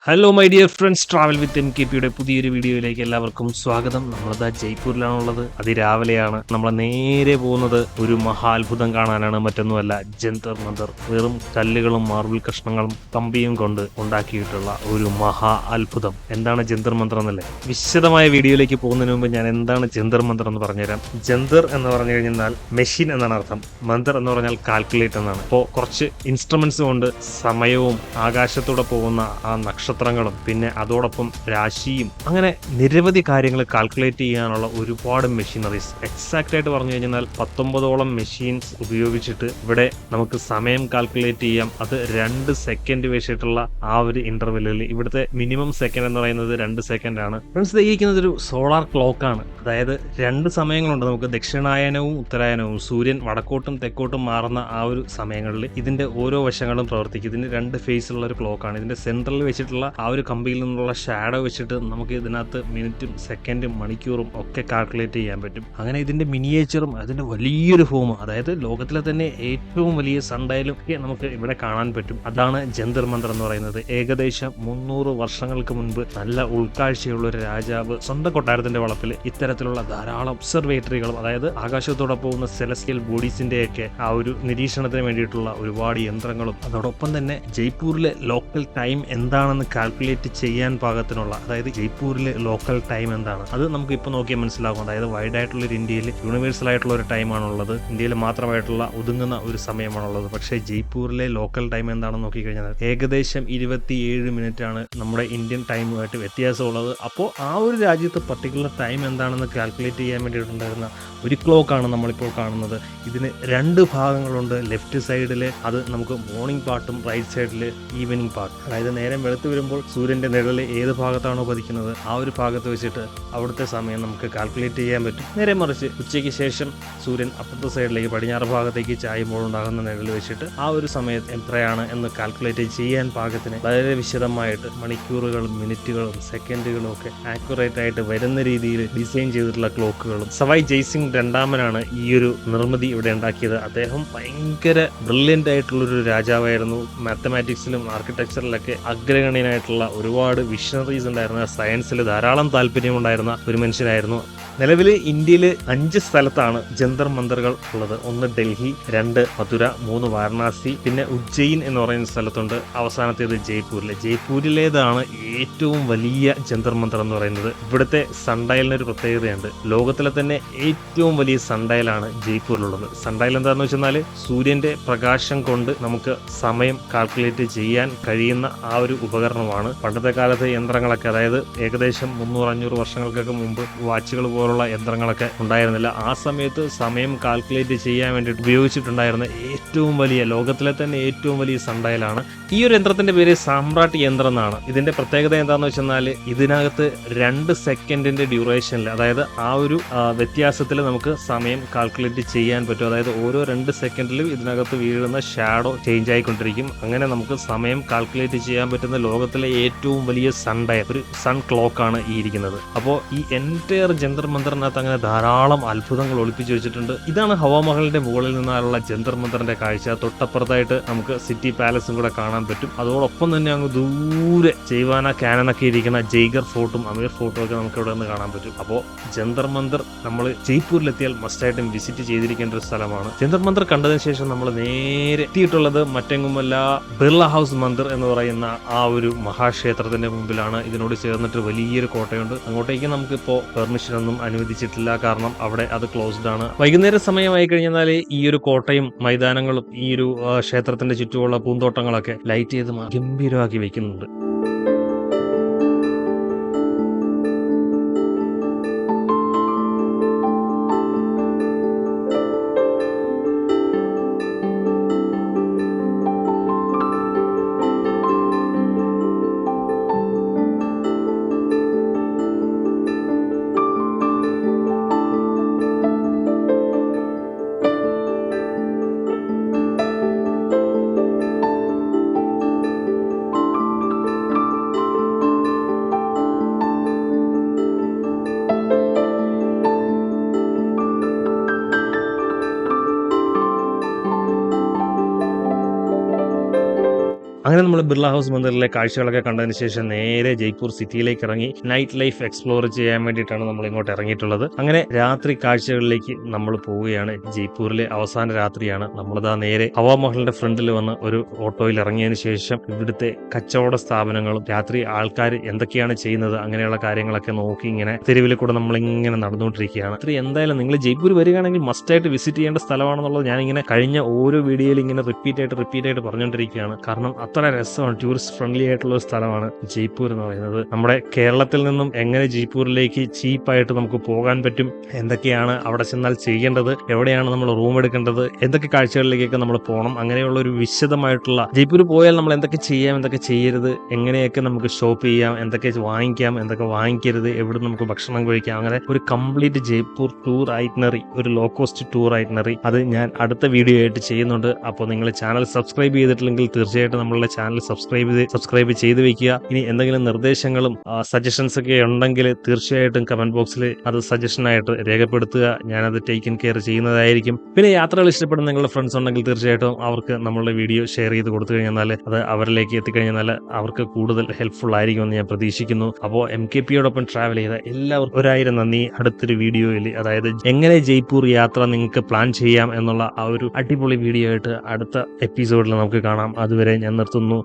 Hello my dear friends, travel with M K പിയുടെ പുതിയൊരു വീഡിയോയിലേക്ക് എല്ലാവർക്കും സ്വാഗതം. നമ്മളത് ജയ്പൂരിലാണുള്ളത്. അതിരാവിലെയാണ്. നമ്മൾ നേരെ പോകുന്നത് ഒരു മഹാത്ഭുതം കാണാനാണ്. മറ്റൊന്നുമല്ല, ജന്തർ മന്തർ. വെറും കല്ലുകളും മാർബിൾ കഷ്ണങ്ങളും കമ്പിയും കൊണ്ട് ഉണ്ടാക്കിയിട്ടുള്ള ഒരു മഹാ അത്ഭുതം. എന്താണ് ജന്തർ മന്തർ എന്നല്ലേ? വിശദമായ വീഡിയോയിലേക്ക് പോകുന്നതിന് മുമ്പ് ഞാൻ എന്താണ് ജന്തർ മന്തർ എന്ന് പറഞ്ഞുതരാം. ജന്തർ എന്ന് പറഞ്ഞു കഴിഞ്ഞാൽ മെഷീൻ എന്നാണ് അർത്ഥം. മന്തർ എന്ന് പറഞ്ഞാൽ കാൽക്കുലേറ്റ് എന്നാണ്. അപ്പോൾ കുറച്ച് ഇൻസ്ട്രുമെന്റ്സ് കൊണ്ട് സമയവും ആകാശത്തൂടെ പോകുന്ന ആ നക്ഷത്രങ്ങളും പിന്നെ അതോടൊപ്പം രാശിയും അങ്ങനെ നിരവധി കാര്യങ്ങൾ കാൽക്കുലേറ്റ് ചെയ്യാനുള്ള ഒരുപാട് മെഷീനറീസ്. എക്സാക്റ്റ് ആയിട്ട് പറഞ്ഞു കഴിഞ്ഞാൽ 19ഓളം മെഷീൻസ് ഉപയോഗിച്ചിട്ട് ഇവിടെ നമുക്ക് സമയം കാൽക്കുലേറ്റ് ചെയ്യാം. അത് 2 സെക്കൻഡ് വെച്ചിട്ടുള്ള ആ ഒരു ഇന്റർവെല്ലിൽ ഇവിടുത്തെ മിനിമം സെക്കൻഡ് എന്ന് പറയുന്നത് 2 സെക്കൻഡ് ആണ്. ഫ്രണ്ട്സ്, ഇരിക്കുന്നത് ഒരു സോളാർ ക്ലോക്ക് ആണ്. അതായത് 2 സമയങ്ങളുണ്ട് നമുക്ക്, ദക്ഷിണായനവും ഉത്തരായനവും. സൂര്യൻ വടക്കോട്ടും തെക്കോട്ടും മാറുന്ന ആ ഒരു സമയങ്ങളിൽ ഇതിന്റെ ഓരോ വശങ്ങളും പ്രവർത്തിക്കും. ഇതിന് 2 ഫേസ് ഉള്ള ഒരു ക്ലോക്ക് ആണ്. ഇതിന്റെ സെൻട്രലിൽ വെച്ചിട്ടുള്ള ആ ഒരു കമ്പിയിൽ നിന്നുള്ള ഷാഡോ വെച്ചിട്ട് നമുക്ക് ഇതിനകത്ത് മിനിറ്റും സെക്കൻഡും മണിക്കൂറും ഒക്കെ കാൽക്കുലേറ്റ് ചെയ്യാൻ പറ്റും. അങ്ങനെ ഇതിന്റെ മിനിയേച്ചറും അതിന്റെ വലിയൊരു ഫോം, അതായത് ലോകത്തിലെ തന്നെ ഏറ്റവും വലിയ സൺഡയലും ഒക്കെ നമുക്ക് ഇവിടെ കാണാൻ പറ്റും. അതാണ് ജന്തർ മന്തർ എന്ന് പറയുന്നത്. ഏകദേശം 300 വർഷങ്ങൾക്ക് മുൻപ് നല്ല ഉൾക്കാഴ്ചയുള്ള ഒരു രാജാവ് സ്വന്തം കൊട്ടാരത്തിന്റെ വളപ്പിൽ ഇത്തരത്തിലുള്ള ധാരാളം ഒബ്സർവേറ്ററികളും, അതായത് ആകാശത്തോടെ പോകുന്ന സെലസ്റ്റിയൽ ബോഡീസിന്റെയൊക്കെ ആ ഒരു നിരീക്ഷണത്തിന് വേണ്ടിയിട്ടുള്ള ഒരുപാട് യന്ത്രങ്ങളും, അതോടൊപ്പം തന്നെ ജയ്പൂരിലെ ലോക്കൽ ടൈം എന്താണെന്ന് കാൽക്കുലേറ്റ് ചെയ്യാൻ പാകത്തിനുള്ള, അതായത് ജയ്പൂരിലെ ലോക്കൽ ടൈം എന്താണ് അത് നമുക്ക് ഇപ്പോൾ നോക്കിയാൽ മനസ്സിലാകും. അതായത് വൈഡ് ആയിട്ടുള്ള ഒരു ഇന്ത്യയിൽ യൂണിവേഴ്സൽ ആയിട്ടുള്ള ഒരു ടൈമാണുള്ളത്. ഇന്ത്യയിൽ മാത്രമായിട്ടുള്ള ഒതുങ്ങുന്ന ഒരു സമയമാണുള്ളത്. പക്ഷേ ജയ്പൂരിലെ ലോക്കൽ ടൈം എന്താണെന്ന് നോക്കിക്കഴിഞ്ഞാൽ ഏകദേശം 27 മിനിറ്റ് ആണ് നമ്മുടെ ഇന്ത്യൻ ടൈമുമായിട്ട് വ്യത്യാസമുള്ളത്. അപ്പോൾ ആ ഒരു രാജ്യത്ത് പർട്ടിക്കുലർ ടൈം എന്താണെന്ന് കാൽക്കുലേറ്റ് ചെയ്യാൻ വേണ്ടിയിട്ടുണ്ടായിരുന്ന ഒരു ക്ലോക്കാണ് നമ്മളിപ്പോൾ കാണുന്നത്. ഇതിന് 2 ഭാഗങ്ങളുണ്ട്. ലെഫ്റ്റ് സൈഡിൽ അത് നമുക്ക് മോർണിംഗ് പാർട്ടും റൈറ്റ് സൈഡിൽ ഈവനിങ് പാർട്ട്. അതായത് നേരം വെളുത്ത് വരുമ്പോൾ സൂര്യന്റെ നിഴല് ഏത് ഭാഗത്താണോ പതിക്കുന്നത് ആ ഒരു ഭാഗത്ത് വെച്ചിട്ട് അവിടുത്തെ സമയം നമുക്ക് കാൽക്കുലേറ്റ് ചെയ്യാൻ പറ്റും. നേരെ മറിച്ച് ഉച്ചയ്ക്ക് ശേഷം സൂര്യൻ അപ്പുറത്തെ സൈഡിലേക്ക് പടിഞ്ഞാറ് ഭാഗത്തേക്ക് ചായുമ്പോൾ ഉണ്ടാകുന്ന നിഴല് വെച്ചിട്ട് ആ ഒരു സമയത്ത് എത്രയാണ് എന്ന് കാൽക്കുലേറ്റ് ചെയ്യാൻ പാകത്തിന് വളരെ വിശദമായിട്ട് മണിക്കൂറുകളും മിനിറ്റുകളും സെക്കൻഡുകളും ഒക്കെ ആക്യുറേറ്റ് ആയിട്ട് വരുന്ന രീതിയിൽ ഡിസൈൻ ചെയ്തിട്ടുള്ള ക്ലോക്കുകളും. സവായ് ജയ്സിംഗ് രണ്ടാമനാണ് ഈ ഒരു നിർമ്മിതി ഇവിടെ ഉണ്ടാക്കിയത്. അദ്ദേഹം ഭയങ്കര ബ്രില്യൻ്റ് ആയിട്ടുള്ളൊരു രാജാവായിരുന്നു. മാത്തമാറ്റിക്സിലും ആർക്കിടെക്ചറിലൊക്കെ അഗ്രഗണ്യനായിട്ടുള്ള ഒരുപാട് വിഷണറീസ് ഉണ്ടായിരുന്ന, സയൻസിൽ ധാരാളം താല്പര്യമുണ്ടായിരുന്ന ഒരു മനുഷ്യനായിരുന്നു. നിലവിൽ ഇന്ത്യയിൽ 5 സ്ഥലത്താണ് ജന്തർ മന്തറുകൾ ഉള്ളത്. 1 ഡൽഹി, 2 മധുര, 3 വാരണാസി, പിന്നെ ഉജ്ജയിൻ എന്ന് പറയുന്ന സ്ഥലത്തുണ്ട്. അവസാനത്തേത് ജയ്പൂരിലേതാണ് ഏറ്റവും വലിയ ജന്തർ മന്തർ എന്ന് പറയുന്നത്. ഇവിടുത്തെ സൺഡയലിന് ഒരു പ്രത്യേകതയുണ്ട്. ലോകത്തിലെ തന്നെ ഏറ്റവും വലിയ സൺഡയലാണ് ജയ്പൂരിലുള്ളത്. സൺഡയൽ എന്താണെന്ന് വെച്ചാൽ സൂര്യന്റെ പ്രകാശം കൊണ്ട് നമുക്ക് സമയം കാൽക്കുലേറ്റ് ചെയ്യാൻ കഴിയുന്ന ആ ഒരു ഉപകരണമാണ്. പണ്ടത്തെ കാലത്ത് യന്ത്രങ്ങളൊക്കെ, അതായത് ഏകദേശം 300-500 വർഷങ്ങൾക്കൊക്കെ മുമ്പ് വാച്ചുകൾ പോലുള്ള യന്ത്രങ്ങളൊക്കെ ഉണ്ടായിരുന്നില്ല. ആ സമയത്ത് സമയം കാൽക്കുലേറ്റ് ചെയ്യാൻ വേണ്ടിയിട്ട് ഉപയോഗിച്ചിട്ടുണ്ടായിരുന്ന ഏറ്റവും വലിയ, ലോകത്തിലെ തന്നെ ഏറ്റവും വലിയ സൺഡയലാണ്. ഈ ഒരു യന്ത്രത്തിന്റെ പേര് സാമ്രാട്ട് യന്ത്രം എന്നാണ്. ഇതിന്റെ പ്രത്യേകത എന്താണെന്ന് വെച്ചാൽ ഇതിനകത്ത് 2 സെക്കൻഡിന്റെ ഡ്യൂറേഷനിൽ, അതായത് ആ ഒരു വ്യത്യാസത്തിൽ നമുക്ക് സമയം കാൽക്കുലേറ്റ് ചെയ്യാൻ പറ്റും. അതായത് ഓരോ 2 സെക്കൻഡിലും ഇതിനകത്ത് വീഴുന്ന ഷാഡോ ചേഞ്ച് ആയിക്കൊണ്ടിരിക്കും. അങ്ങനെ നമുക്ക് സമയം കാൽക്കുലേറ്റ് ചെയ്യാൻ പറ്റുന്ന ലോകത്തിലെ ഏറ്റവും വലിയ സൺഡയൽ, ഒരു സൺ ക്ലോക്കാണ് ഈ ഇരിക്കുന്നത്. അപ്പോൾ ഈ എൻറ്റയർ ജന്തർ മന്തറിനകത്ത് അങ്ങനെ ധാരാളം അത്ഭുതങ്ങൾ ഒളിപ്പിച്ചു വെച്ചിട്ടുണ്ട്. ഇതാണ് ഹവാമഹലിന്റെ മുകളിൽ നിന്നുള്ള ജന്തർ മന്തറിന്റെ കാഴ്ച. തൊട്ടപ്പുറത്തായിട്ട് നമുക്ക് സിറ്റി പാലസും കൂടെ കാണാൻ പറ്റും. അതോടൊപ്പം തന്നെ അങ്ങ് ദൂരെ ജയ്വാന കാനനൊക്കെ ഇരിക്കുന്ന ജയ്ഗർ ഫോർട്ടും അമീർ ഫോർട്ടും ഒക്കെ നമുക്ക് ഇവിടെ നിന്ന് കാണാൻ പറ്റും. അപ്പോൾ ജന്തർ മന്തർ നമ്മൾ ജയ്പൂരിലെത്തിയാൽ മസ്റ്റായിട്ടും വിസിറ്റ് ചെയ്തിരിക്കേണ്ട ഒരു സ്ഥലമാണ്. ജന്തർ മന്തർ കണ്ടതിന് ശേഷം നമ്മൾ നേരെ എത്തിയിട്ടുള്ളത് മറ്റെങ്ങുമല്ല, ബിർള ഹൗസ് മന്ദിർ എന്ന് പറയുന്ന ആ ഒരു മഹാക്ഷേത്രത്തിന്റെ മുമ്പിലാണ്. ഇതിനോട് ചേർന്നിട്ട് വലിയൊരു കോട്ടയുണ്ട്. അങ്ങോട്ടേക്ക് നമുക്കിപ്പോൾ പെർമിഷൻ ഒന്നും അനുവദിച്ചിട്ടില്ല, കാരണം അവിടെ അത് ക്ലോസ്ഡ് ആണ്. വൈകുന്നേര സമയമായി കഴിഞ്ഞാൽ ഈ ഒരു കോട്ടയും മൈതാനങ്ങളും ഈ ഒരു ക്ഷേത്രത്തിന്റെ ചുറ്റുമുള്ള പൂന്തോട്ടങ്ങളൊക്കെ ലൈറ്റ് ചെയ്ത് ഗംഭീരമാക്കി വെക്കുന്നുണ്ട്. അങ്ങനെ നമ്മൾ ബിർള ഹൗസ് മന്ദിറിലെ കാഴ്ചകളൊക്കെ കണ്ടതിന് ശേഷം നേരെ ജയ്പൂർ സിറ്റിയിലേക്ക് ഇറങ്ങി നൈറ്റ് ലൈഫ് എക്സ്പ്ലോർ ചെയ്യാൻ വേണ്ടിയിട്ടാണ് നമ്മൾ ഇങ്ങോട്ട് ഇറങ്ങിയിട്ടുള്ളത്. അങ്ങനെ രാത്രി കാഴ്ചകളിലേക്ക് നമ്മൾ പോവുകയാണ്. ജയ്പൂരിലെ അവസാന രാത്രിയാണ്. നമ്മളിതാ നേരെ ഹവാമഹലിന്റെ ഫ്രണ്ടിൽ വന്ന് ഒരു ഓട്ടോയിൽ ഇറങ്ങിയതിനു ശേഷം ഇവിടുത്തെ കച്ചവട സ്ഥാപനങ്ങളും രാത്രി ആൾക്കാർ എന്തൊക്കെയാണ് ചെയ്യുന്നത് അങ്ങനെയുള്ള കാര്യങ്ങളൊക്കെ നോക്കി ഇങ്ങനെ തെരുവിൽ കൂടെ നമ്മളിങ്ങനെ നടന്നുകൊണ്ടിരിക്കുകയാണ്. എന്തായാലും നിങ്ങൾ ജയ്പൂർ വരികയാണെങ്കിൽ മസ്റ്റായിട്ട് വിസിറ്റ് ചെയ്യേണ്ട സ്ഥലമാണെന്നുള്ളത് ഞാനിങ്ങനെ കഴിഞ്ഞ ഓരോ വീഡിയോയിൽ ഇങ്ങനെ റിപ്പീറ്റ് ആയിട്ട് പറഞ്ഞുകൊണ്ടിരിക്കുകയാണ്. കാരണം അത്ര രസമാണ്, ടൂറിസ്റ്റ് ഫ്രണ്ട്ലി ആയിട്ടുള്ള ഒരു സ്ഥലമാണ് ജയ്പൂർ എന്ന് പറയുന്നത്. നമ്മുടെ കേരളത്തിൽ നിന്നും എങ്ങനെ ജയ്പൂരിലേക്ക് ചീപ്പായിട്ട് നമുക്ക് പോകാൻ പറ്റും, എന്തൊക്കെയാണ് അവിടെ ചെന്നാൽ ചെയ്യേണ്ടത്, എവിടെയാണ് നമ്മൾ റൂം എടുക്കേണ്ടത്, എന്തൊക്കെ കാഴ്ചകളിലേക്കൊക്കെ നമ്മൾ പോകണം, അങ്ങനെയുള്ള ഒരു വിശദമായിട്ടുള്ള ജയ്പൂർ പോയാൽ നമ്മൾ എന്തൊക്കെ ചെയ്യാം, എന്തൊക്കെ ചെയ്യരുത്, എങ്ങനെയൊക്കെ നമുക്ക് ഷോപ്പ് ചെയ്യാം, എന്തൊക്കെ വാങ്ങിക്കാം, എന്തൊക്കെ വാങ്ങിക്കരുത്, എവിടെ നമുക്ക് ഭക്ഷണം കഴിക്കാം, അങ്ങനെ ഒരു കംപ്ലീറ്റ് ജയ്പൂർ ടൂർ ഐറ്റിനറി, ഒരു ലോ കോസ്റ്റ് ടൂർ ഐറ്റിനറി അത് ഞാൻ അടുത്ത വീഡിയോ ആയിട്ട് ചെയ്യുന്നുണ്ട്. അപ്പോൾ നിങ്ങൾ ചാനൽ സബ്സ്ക്രൈബ് ചെയ്തിട്ടില്ലെങ്കിൽ തീർച്ചയായിട്ടും നമ്മളുടെ ചാനൽ സബ്സ്ക്രൈബ് ചെയ്ത് വെക്കുക. ഇനി എന്തെങ്കിലും നിർദ്ദേശങ്ങളും സജഷൻസ് ഒക്കെ ഉണ്ടെങ്കിൽ തീർച്ചയായിട്ടും കമന്റ് ബോക്സിൽ അത് സജഷനായിട്ട് രേഖപ്പെടുത്തുക. ഞാനത് ടേക്കൻ കെയർ ചെയ്യുന്നതായിരിക്കും. പിന്നെ യാത്രകൾ ഇഷ്ടപ്പെടുന്ന നിങ്ങളുടെ ഫ്രണ്ട്സ് ഉണ്ടെങ്കിൽ തീർച്ചയായിട്ടും അവർക്ക് നമ്മളുടെ വീഡിയോ ഷെയർ ചെയ്ത് കൊടുത്തു കഴിഞ്ഞാൽ അത് അവരിലേക്ക് എത്തിക്കഴിഞ്ഞാൽ അവർക്ക് കൂടുതൽ ഹെൽപ്ഫുൾ ആയിരിക്കുമെന്ന് ഞാൻ പ്രതീക്ഷിക്കുന്നു. അപ്പോൾ MKPയോടൊപ്പം ട്രാവൽ ചെയ്ത എല്ലാവർക്കും 1000 നന്ദി. അടുത്തൊരു വീഡിയോയിൽ, അതായത് എങ്ങനെ ജയ്പൂർ യാത്ര നിങ്ങൾക്ക് പ്ലാൻ ചെയ്യാം എന്നുള്ള ആ ഒരു അടിപൊളി വീഡിയോ ആയിട്ട് അടുത്ത എപ്പിസോഡിൽ നമുക്ക് കാണാം. അതുവരെ ഞാൻ നിർത്തുന്നു.